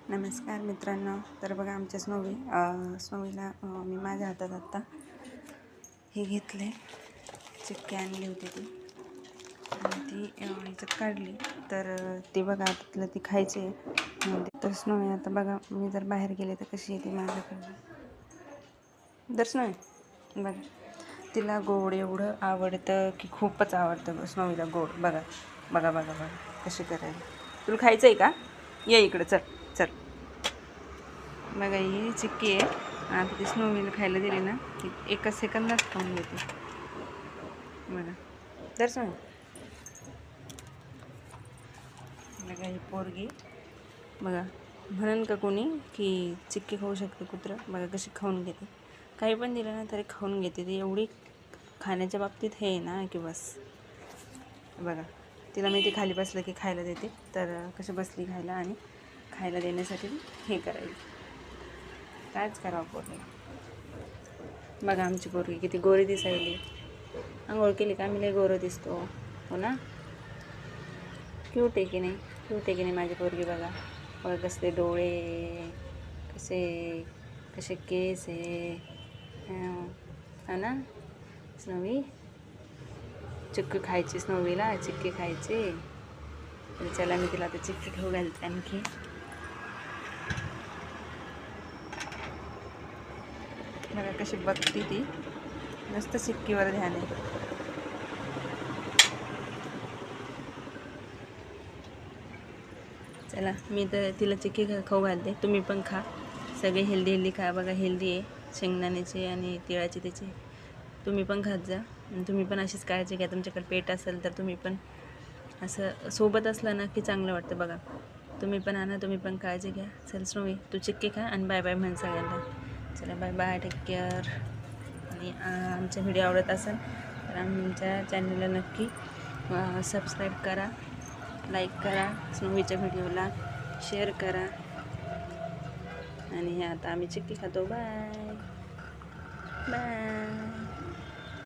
नमस्कार मित्रांनो. तर बघा आमच्या स्नोवीला मी माझ्या हातात आत्ता हे घेतले, चिक्की आणली होती ती आणि ती ह्याच्यात काढली. तर ती बघा तिला ती खायची आहे. तर स्नोवी आता बघा मी जर बाहेर गेले तर कशी येते माझ्याकडे. तर स्नोवी बघा तिला गोड एवढं आवडतं की खूपच आवडतं स्नोवीला गोड. बघा बघा बघा बघा कशी करायला. तुला खायचं आहे का? ये इकडं, चल चल. बघा ही चिक्की आहे. आता ती स्नोवीला खायला दिली ना ती एका सेकंदात खाऊन घेते. बघा दर्शन बघा ही पोरगी. बघा म्हणून का कोणी की चिक्की खाऊ शकते कुत्रं. बघा कशी खाऊन घेते. काही पण दिलं ना तरी खाऊन घेते ती. एवढी खाण्याच्या बाबतीत हे ना की बस. बघा तिला मी ते खाली बसलं की खायला देते. तर कशी बसली खायला आणि खायला देण्यासाठी हे करायला कायच करावं पोरगी. बघा आमची पोरगी किती गोरी दिसायली. आंघोळ केली का मी लय गोरं दिसतो हो ना. क्यूट आहे की नाही, क्यूट आहे की नाही माझी पोरगी. बघा बघा कसले डोळे, कसे कसे केस आहे हा ना. स्नोवी चिक्की खायची, स्नोवीला चिक्की खायची. तर चला मी तिला आता चिक्की खाऊ घालते आणखी. बघा कशी बघती ती, नुसतं चिक्कीवर ध्यान आहे. चला मी तर तिला चिक्की खाऊ घालते. तुम्ही पण खा, सगळे हेल्दी खा. बघा हेल्दी आहे, शेंगदाण्याचे आणि तिळाचे त्याचे. तुम्ही पण खात जा. तुम्ही पण अशीच काळजी घ्या. तुमच्याकडे पेट असेल तर तुम्ही पण असं सोबत असलं ना की चांगलं वाटतं. बघा तुम्ही पण आणा, तुम्ही पण काळजी घ्या. चल स्नोवी तू चिक्की खा आणि बाय बाय म्हण सगळ्यांना. चला बाय बाय, टेक केअर. आणि आमचा व्हिडिओ आवडत असेल तर आमच्या चॅनलला नक्की सबस्क्राईब करा, लाईक करा, स्नोवीच्या व्हिडिओला शेअर करा. आणि आता आम्ही चिक्की खातो. Bye bye.